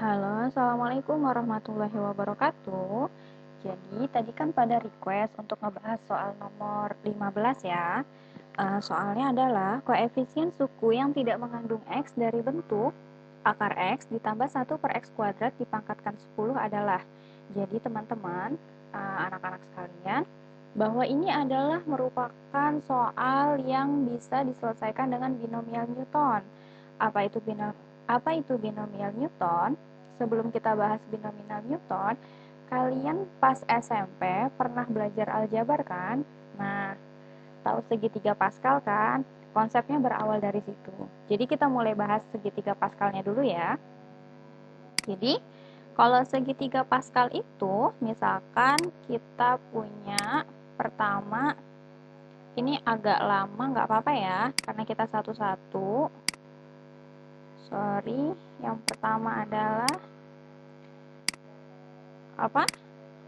Halo, Assalamualaikum warahmatullahi wabarakatuh. Jadi, tadi kan pada request untuk ngebahas soal nomor 15 ya. Soalnya adalah koefisien suku yang tidak mengandung X dari bentuk akar X ditambah 1 per X kuadrat dipangkatkan 10 adalah. Jadi, teman-teman, anak-anak sekalian, bahwa ini adalah merupakan soal yang bisa diselesaikan dengan binomial Newton. Apa itu binomial Newton? Sebelum kita bahas binomial Newton, kalian pas SMP pernah belajar aljabar kan? Nah, tahu segitiga Pascal kan? Konsepnya berawal dari situ. Jadi kita mulai bahas segitiga Pascalnya dulu ya. Jadi, kalau segitiga Pascal itu, misalkan kita punya pertama, ini agak lama, nggak apa-apa ya, karena kita satu-satu. Sorry, yang pertama adalah apa?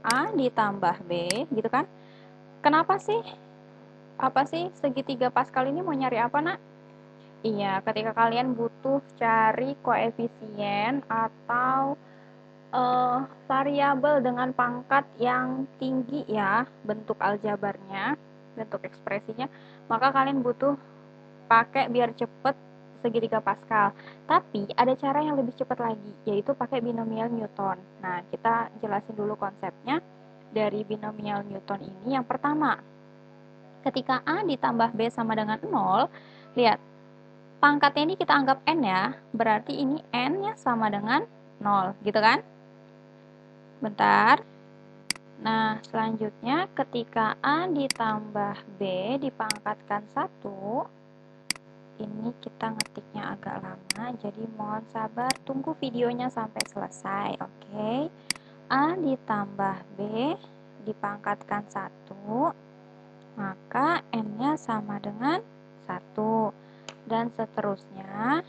A ditambah B, gitu kan? Kenapa sih? Apa sih segitiga Pascal ini mau nyari apa, nak? Iya, ketika kalian butuh cari koefisien atau variabel dengan pangkat yang tinggi ya, bentuk aljabarnya, bentuk ekspresinya, maka kalian butuh pakai biar cepet segitiga Pascal. Tapi ada cara yang lebih cepat lagi, yaitu pakai binomial Newton. Nah, kita jelasin dulu konsepnya dari binomial Newton ini. Yang pertama, ketika A ditambah B sama dengan 0, lihat, pangkatnya ini kita anggap N ya, berarti ini N-nya sama dengan 0, gitu kan? Bentar. Nah, selanjutnya ketika A ditambah B dipangkatkan 1, ini kita ngetiknya agak lama, jadi mohon sabar, tunggu videonya sampai selesai, oke? A ditambah B dipangkatkan 1, maka N-nya sama dengan 1. Dan seterusnya,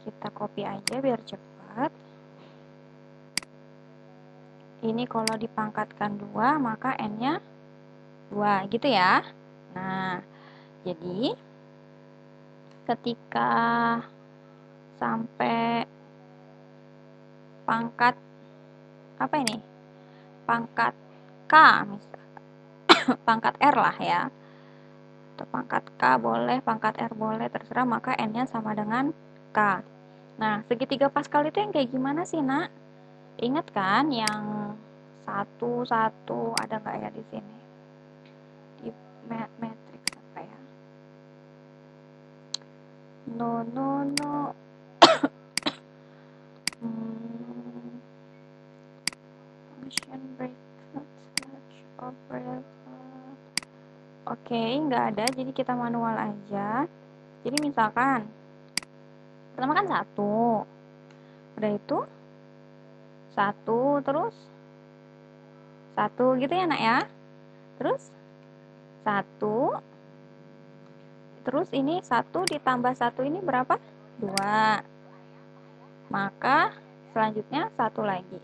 kita copy aja biar cepat. Ini kalau dipangkatkan 2, maka N-nya 2, gitu ya. Nah, jadi ketika sampai pangkat apa ini? Pangkat K misalnya. Pangkat R lah ya. Atau pangkat K boleh, pangkat R boleh, terserah, maka N-nya sama dengan K. Nah, segitiga Pascal itu yang kayak gimana sih, nak? Ingat kan yang satu ada nggak ya di sini? Di matrix apa ya? No. Function bracket slash operator. Oke, nggak ada, jadi kita manual aja. Jadi misalkan pertama kan 1, udah itu 1 terus 1 gitu ya, nak ya. Terus 1, terus ini 1 ditambah 1 ini berapa? 2. Maka selanjutnya 1 lagi.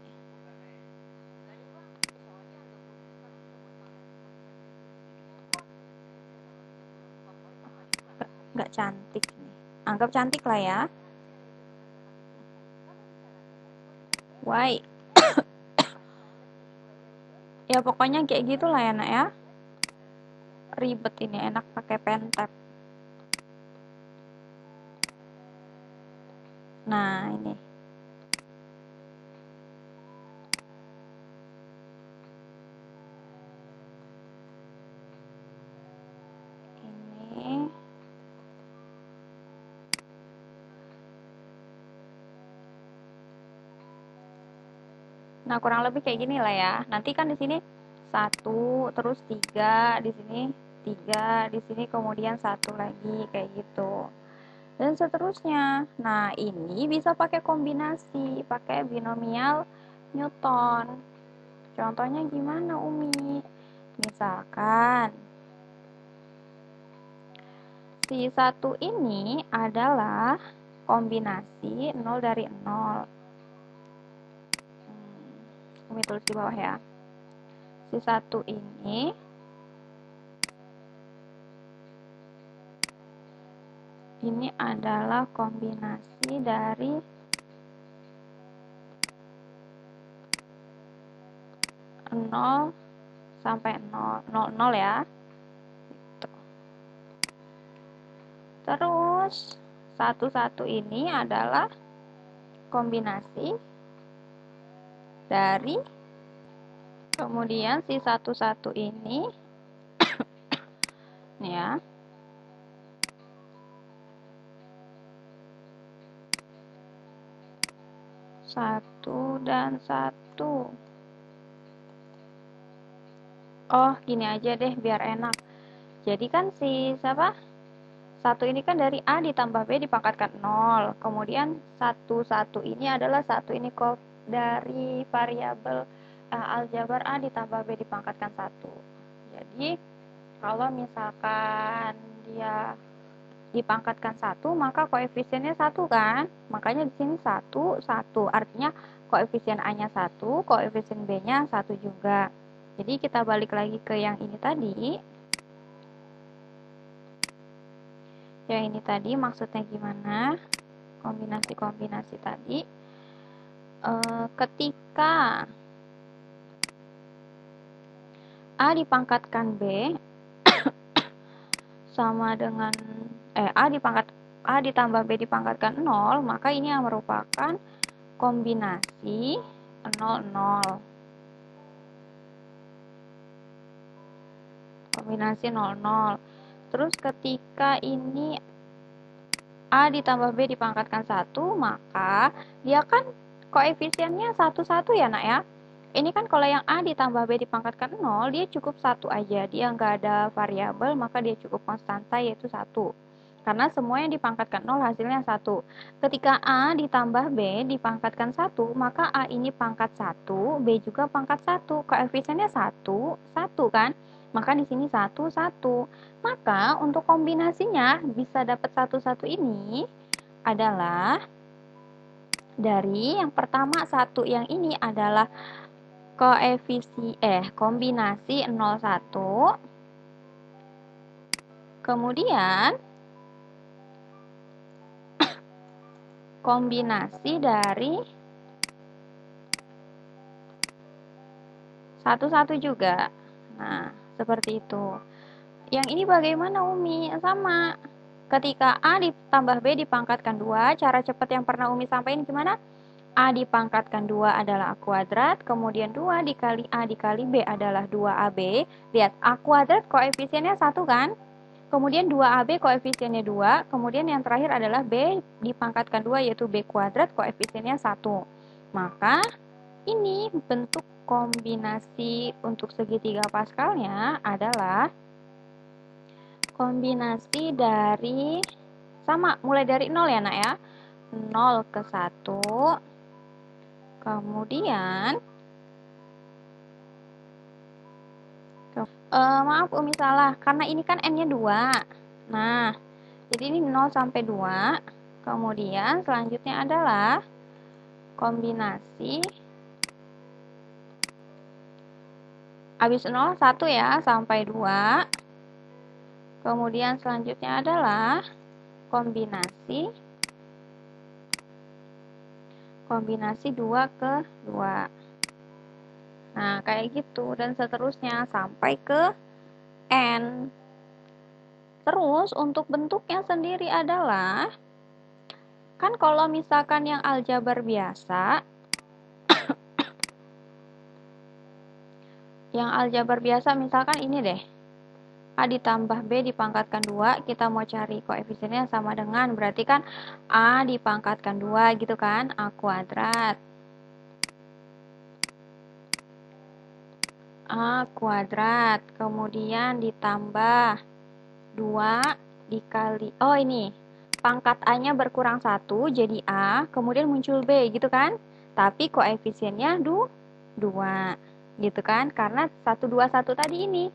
Nggak cantik nih. Anggap cantik lah ya. Why? Ya pokoknya kayak gitulah ya, nak ya. Ribet ini, enak pakai pen tab. Nah, ini. Ini. Nah, kurang lebih kayak gini lah ya. Nanti kan di sini 1, terus 3, di sini 3, di sini kemudian 1 lagi, kayak gitu. Dan seterusnya. Nah, ini bisa pakai kombinasi, pakai binomial Newton. Contohnya gimana, Umi? Misalkan, si 1 ini adalah kombinasi 0 dari 0. Umi tulis di bawah ya. Si 1 ini adalah kombinasi dari 0 sampai 0, 0, 0 ya. Gitu. Terus 1 ini adalah kombinasi dari, kemudian si 1 ini nih ya, 1 dan 1. Oh, gini aja deh biar enak. Jadi kan si siapa? 1 ini kan dari A ditambah B dipangkatkan 0. Kemudian 1 ini adalah 1 ini kok dari variabel aljabar A ditambah B dipangkatkan 1. Jadi kalau misalkan dia dipangkatkan 1, maka koefisiennya 1 kan? Makanya di sini 1, 1. Artinya koefisien A-nya 1, koefisien B-nya 1 juga. Jadi kita balik lagi ke yang ini tadi. Yang ini tadi maksudnya gimana? Kombinasi-kombinasi tadi. Ketika A dipangkatkan B sama dengan A ditambah B dipangkatkan 0, maka ini yang merupakan kombinasi 0, 0. Kombinasi 0, 0. Terus ketika ini A ditambah B dipangkatkan 1, maka dia kan koefisiennya 1, 1 ya nak ya. Ini kan kalau yang A ditambah B dipangkatkan 0, dia cukup 1 aja. Dia nggak ada variabel, maka dia cukup konstanta yaitu 1. Karena semua yang dipangkatkan 0 hasilnya 1. Ketika A ditambah B dipangkatkan 1, maka A ini pangkat 1, B juga pangkat 1. Koefisiennya 1, 1 kan? Maka di sini 1, 1. Maka untuk kombinasinya bisa dapat 1, 1 ini adalah dari yang pertama 1 yang ini adalah kombinasi 0, 1. Kemudian kombinasi dari 1, 1 juga. Nah, seperti itu. Yang ini bagaimana Umi? Sama. Ketika A ditambah B dipangkatkan 2, cara cepat yang pernah Umi sampaikan gimana? A dipangkatkan 2 adalah A kuadrat, kemudian 2 dikali A dikali B adalah 2AB. Lihat, A kuadrat koefisiennya 1 kan? Kemudian 2AB koefisiennya 2, kemudian yang terakhir adalah B dipangkatkan 2 yaitu B kuadrat koefisiennya 1. Maka ini bentuk kombinasi untuk segitiga Pascalnya adalah kombinasi dari, sama, mulai dari 0 ya nak ya. 0 ke 1, kemudian maaf Umi salah, karena ini kan N-nya 2. Nah, jadi ini 0 sampai 2. Kemudian selanjutnya adalah kombinasi habis 0, 1 ya, sampai 2. Kemudian selanjutnya adalah kombinasi 2 ke 2. Nah, kayak gitu dan seterusnya sampai ke N. Terus untuk bentuknya sendiri adalah, kan kalau misalkan yang aljabar biasa, yang aljabar biasa misalkan ini deh, A ditambah B dipangkatkan 2, kita mau cari koefisiennya sama dengan, berarti kan A dipangkatkan 2 gitu kan, A kuadrat. A kuadrat, kemudian ditambah 2 dikali, oh ini, pangkat A-nya berkurang 1, jadi A, kemudian muncul B gitu kan, tapi koefisiennya 2, gitu kan, karena 1, 2, 1 tadi ini.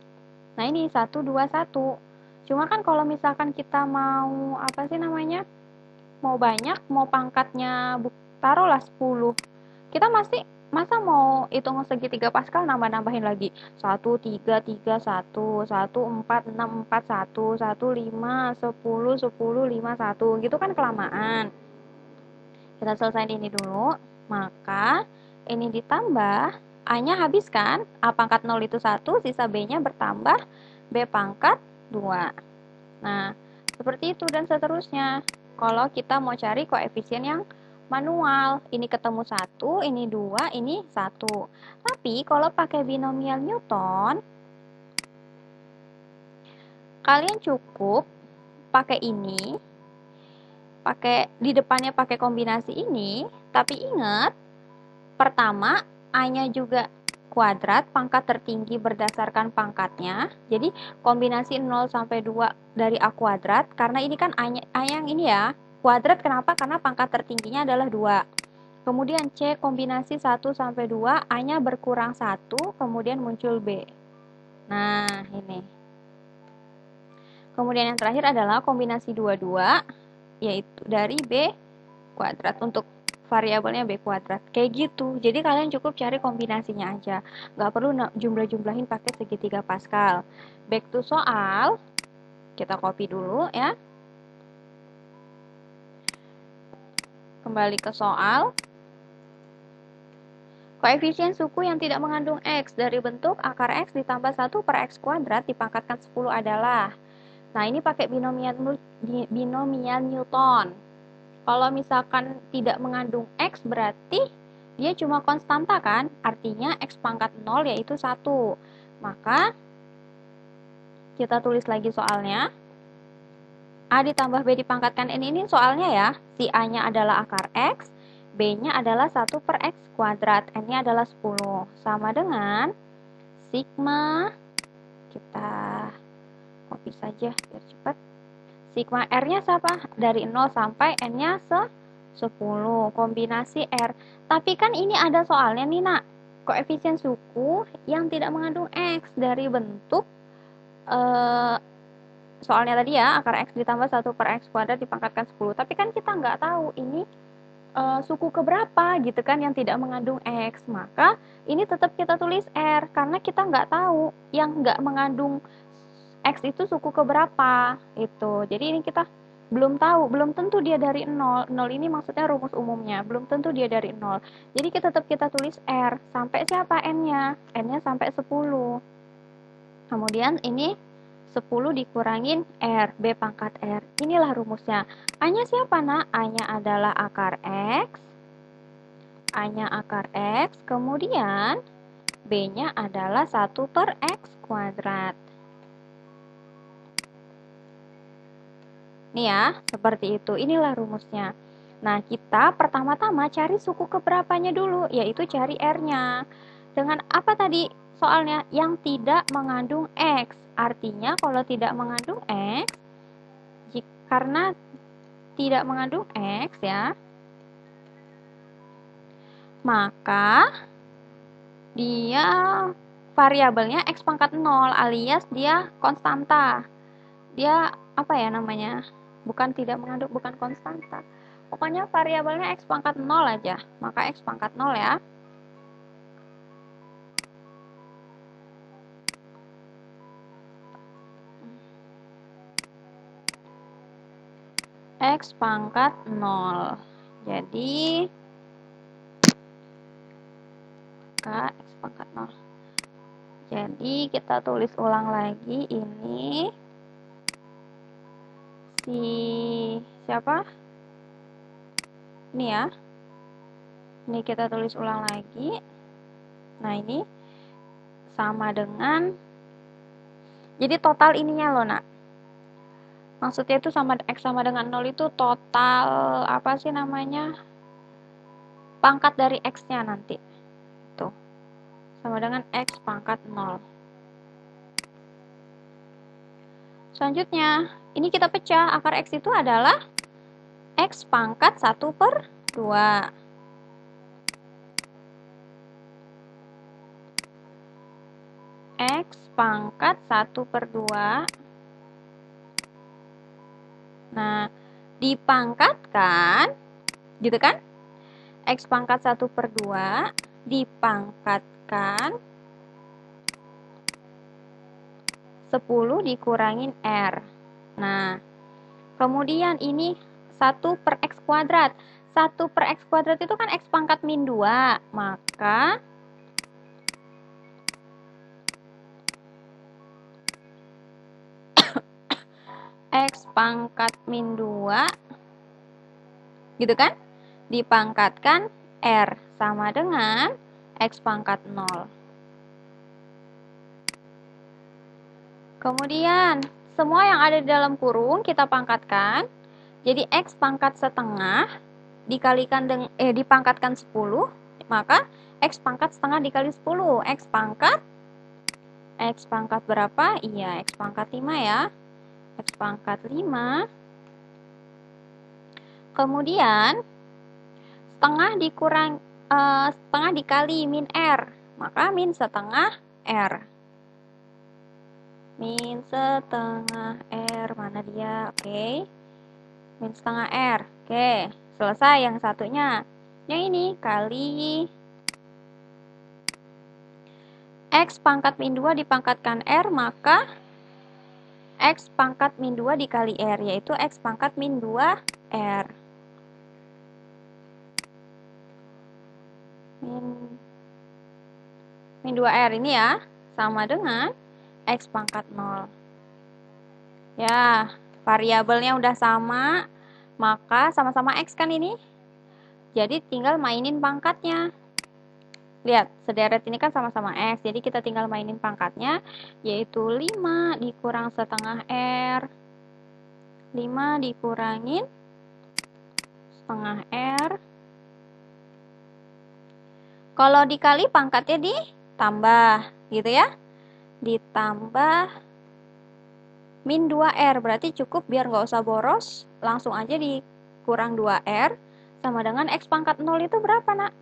Nah ini 1, 2, 1. Cuma kan kalau misalkan kita mau apa sih namanya? Mau banyak, mau pangkatnya taruhlah 10. Kita masa mau hitung segitiga Pascal nambah-nambahin lagi. 1, 3, 3, 1, 1, 4, 6, 4, 1, 1, 5, 10, 10, 5, 1. Gitu kan kelamaan. Kita selesaiin ini dulu. Maka ini ditambah A-nya habis kan? A pangkat 0 itu 1, sisa B-nya bertambah B pangkat 2. Nah, seperti itu dan seterusnya. Kalau kita mau cari koefisien yang manual, ini ketemu 1, ini 2, ini 1. Tapi kalau pakai binomial Newton, kalian cukup pakai ini, di depannya pakai kombinasi ini, tapi ingat, pertama, A-nya juga kuadrat, pangkat tertinggi berdasarkan pangkatnya. Jadi, kombinasi 0 sampai 2 dari A kuadrat, karena ini kan A yang ini ya, kuadrat kenapa? Karena pangkat tertingginya adalah 2. Kemudian C kombinasi 1 sampai 2, A-nya berkurang 1, kemudian muncul B. Nah, ini. Kemudian yang terakhir adalah kombinasi 22, yaitu dari B kuadrat untuk variabelnya B kuadrat. Kayak gitu. Jadi kalian cukup cari kombinasinya aja. Nggak perlu jumlah-jumlahin pakai segitiga Pascal. Back to soal. Kita copy dulu ya. Kembali ke soal. Koefisien suku yang tidak mengandung X dari bentuk akar X ditambah 1 per X kuadrat dipangkatkan 10 adalah. Nah, ini pakai binomial Newton. Kalau misalkan tidak mengandung X berarti dia cuma konstanta kan? Artinya X pangkat 0 yaitu 1. Maka kita tulis lagi soalnya. A ditambah B dipangkatkan N ini soalnya ya. Si A-nya adalah akar X, B-nya adalah 1 per X kuadrat, N-nya adalah 10. Sama dengan sigma, kita copy saja biar cepat. Sigma R-nya siapa? Dari 0 sampai N-nya 10. Kombinasi R. Tapi kan ini ada soalnya nih nak. Koefisien suku yang tidak mengandung X dari bentuk soalnya tadi ya, akar X ditambah 1 per X kuadrat dipangkatkan 10. Tapi kan kita nggak tahu ini suku keberapa gitu kan yang tidak mengandung X. Maka ini tetap kita tulis R karena kita nggak tahu yang nggak mengandung X itu suku keberapa itu. Jadi ini kita belum tahu, belum tentu dia dari 0. 0 ini maksudnya rumus umumnya, belum tentu dia dari 0. Jadi tetap kita tulis R. Sampai siapa N-nya? N-nya sampai 10. Kemudian ini 10 dikurangin R, B pangkat R. Inilah rumusnya. A-nya siapa nak? A-nya adalah akar X. A-nya akar X. Kemudian B-nya adalah 1 per X kuadrat. Nih ya, seperti itu. Inilah rumusnya. Nah, kita pertama-tama cari suku keberapanya dulu, yaitu cari R-nya. Dengan apa tadi soalnya? Yang tidak mengandung X. Artinya kalau tidak mengandung X, karena tidak mengandung X ya, maka dia variabelnya X pangkat 0 alias dia konstanta. Dia apa ya namanya? Bukan tidak mengandung, bukan konstanta. Pokoknya variabelnya X pangkat 0 aja. Maka X pangkat 0 ya. X pangkat 0. Jadi X pangkat 0. Jadi kita tulis ulang lagi ini si siapa? Ini ya. Ini kita tulis ulang lagi. Nah, ini sama dengan, jadi total ininya loh nak. Maksudnya itu X sama dengan 0 itu total apa sih namanya? Pangkat dari X-nya nanti. Tuh. Sama dengan X pangkat 0. Selanjutnya, ini kita pecah. Akar X itu adalah X pangkat 1 per 2. X pangkat 1 per 2. Nah, dipangkatkan, gitu kan? X pangkat 1 per 2 dipangkatkan 10 dikurangin R. Nah, kemudian ini 1 per X kuadrat. 1 per X kuadrat itu kan X pangkat min 2. Maka X pangkat min 2, gitu kan? Dipangkatkan R, sama dengan X pangkat 0. Kemudian, semua yang ada di dalam kurung kita pangkatkan. Jadi X pangkat setengah dikalikan dengan dipangkatkan 10, maka X pangkat setengah dikali 10. X pangkat berapa? Iya, X pangkat 5 ya. X pangkat 5. Kemudian setengah dikali min R, maka min setengah R. Min setengah R, mana dia? Oke. Min setengah R. Oke, selesai yang satunya. Yang ini kali X pangkat min 2 dipangkatkan R, maka X pangkat min 2 dikali R, yaitu X pangkat min 2 R. Min 2R ini ya, sama dengan X pangkat 0. Ya, variabelnya udah sama, maka sama-sama X kan ini. Jadi tinggal mainin pangkatnya. Lihat, sederet ini kan sama-sama X, jadi kita tinggal mainin pangkatnya, yaitu 5 dikurang setengah R. 5 dikurangin setengah R. Kalau dikali pangkatnya ditambah, gitu ya. Ditambah min 2R, berarti cukup biar nggak usah boros, langsung aja dikurang 2R, sama dengan X pangkat 0 itu berapa, nak?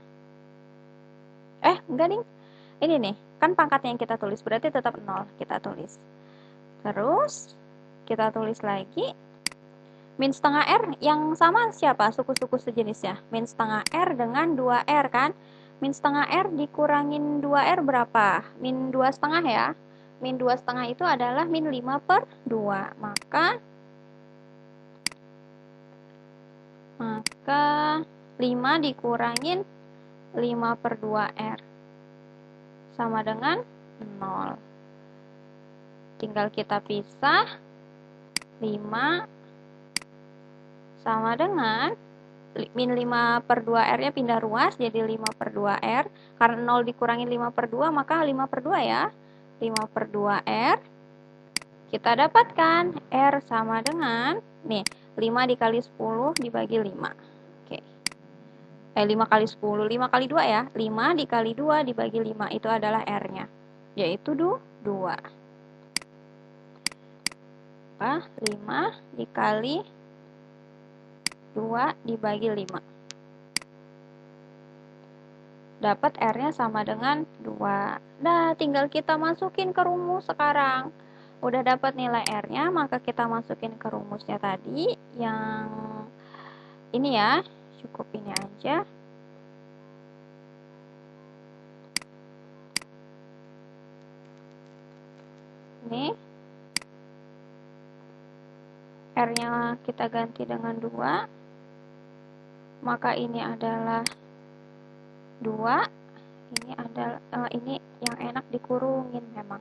Enggak nih. Ini nih, kan pangkatnya yang kita tulis, berarti tetap 0 kita tulis. Terus, kita tulis lagi, min setengah R yang sama siapa? Suku-suku sejenisnya. Min setengah R dengan 2R kan? Min setengah R dikurangin 2R berapa? Min 2 setengah ya. Min 2 setengah itu adalah min 5/2. Maka 5 dikurangin 5/2R sama dengan 0. Tinggal kita pisah. 5 sama dengan min 5/2R nya pindah ruas jadi 5/2R. Karena 0 dikurangin 5/2 maka 5/2 ya. 5/2R. Kita dapatkan R sama dengan, nih, 5 dikali 10 dibagi 5. Oke. 5 kali 10, 5 kali 2 ya. 5 dikali 2 dibagi 5, itu adalah R-nya. Yaitu 2. 5 dikali 2 dibagi 5. Dapat R-nya sama dengan 2. Nah, tinggal kita masukin ke rumus sekarang. Udah dapat nilai R-nya, maka kita masukin ke rumusnya tadi. Yang ini ya, cukup ini aja. Ini. R-nya kita ganti dengan 2. Maka ini adalah 2. Ini adalah ini yang enak dikurungin memang,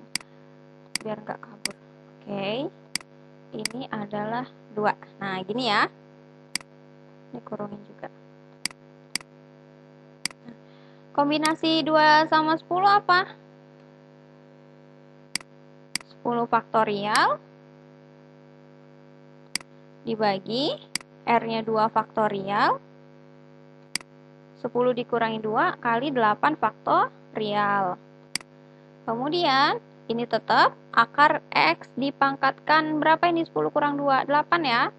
biar nggak kabur. Oke. Ini adalah 2. Nah, gini ya. Dikurungin juga. Nah, kombinasi 2 sama 10 apa? 10 faktorial dibagi R-nya 2 faktorial. 10 dikurangi 2 kali 8 faktorial. Kemudian, ini tetap akar X dipangkatkan berapa ini? 10 kurang 2, 8 ya.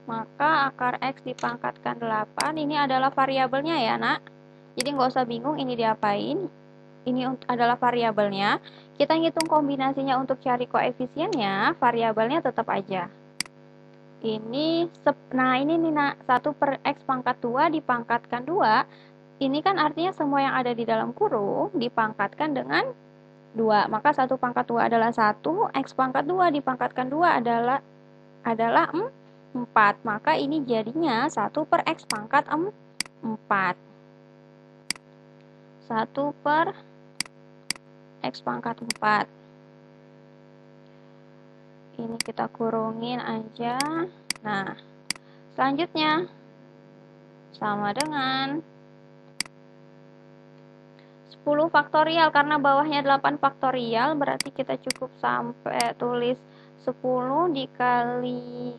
Maka akar X dipangkatkan 8, ini adalah variabelnya ya, nak. Jadi nggak usah bingung ini diapain. Ini adalah variabelnya. Kita ngitung kombinasinya untuk cari koefisiennya, variabelnya tetap aja. Nah ini nih nak, 1/X pangkat 2 dipangkatkan 2, ini kan artinya semua yang ada di dalam kurung dipangkatkan dengan 2, maka 1/2 adalah 1, X pangkat 2 dipangkatkan 2 adalah 4, maka ini jadinya 1/X pangkat 4. 1/X pangkat 4. Ini kita kurungin aja. Nah, selanjutnya sama dengan 10 faktorial, karena bawahnya 8 faktorial, berarti kita cukup sampai tulis 10 dikali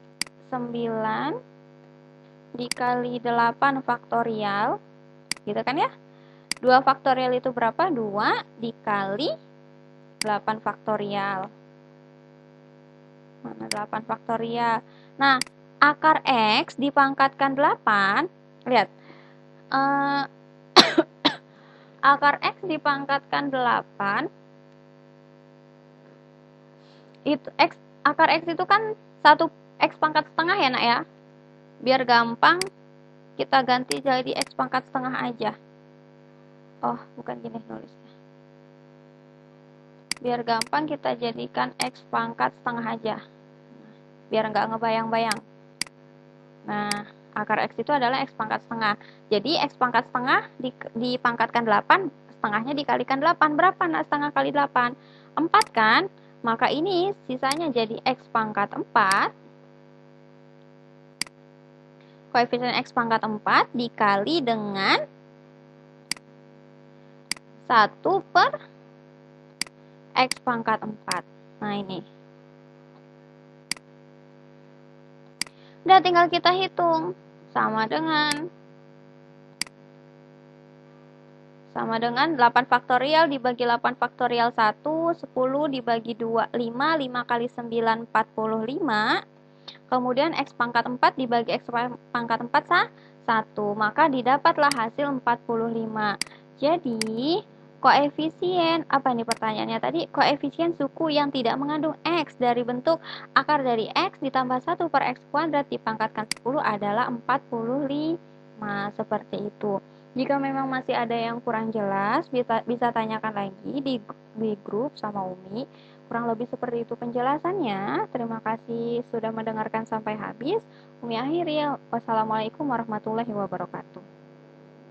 9 dikali 8 faktorial, gitu kan ya? 2 faktorial itu berapa? 2 dikali 8 faktorial. Mana 8 faktorial? Nah, akar X dipangkatkan 8, lihat. Akar X dipangkatkan 8, itu akar X itu kan 1 X pangkat setengah ya nak ya. Biar gampang kita ganti jadi X pangkat setengah aja. Oh, bukan gini nulisnya. Biar gampang kita jadikan X pangkat setengah aja. Biar nggak ngebayang-bayang. Nah, akar X itu adalah X pangkat setengah. Jadi X pangkat setengah dipangkatkan 8, setengahnya dikalikan 8. Berapa nak setengah kali 8? 4 kan? Maka ini sisanya jadi X pangkat 4. Koefisien X pangkat 4 dikali dengan 1 per X pangkat 4. Nah, ini. Udah tinggal kita hitung. Sama dengan 8 faktorial dibagi 8 faktorial 1, 10 dibagi 2, 5, 5 kali 9, 45. Kemudian X pangkat 4 dibagi X pangkat 4, 1. Maka didapatlah hasil 45. Jadi, koefisien, apa ini pertanyaannya tadi? Koefisien suku yang tidak mengandung X dari bentuk akar dari X ditambah 1 per X kuadrat dipangkatkan 10 adalah 45. Seperti itu. Jika memang masih ada yang kurang jelas, bisa tanyakan lagi di grup sama Umi. Kurang lebih seperti itu penjelasannya. Terima kasih sudah mendengarkan sampai habis. Umi akhiri. Wassalamualaikum warahmatullahi wabarakatuh.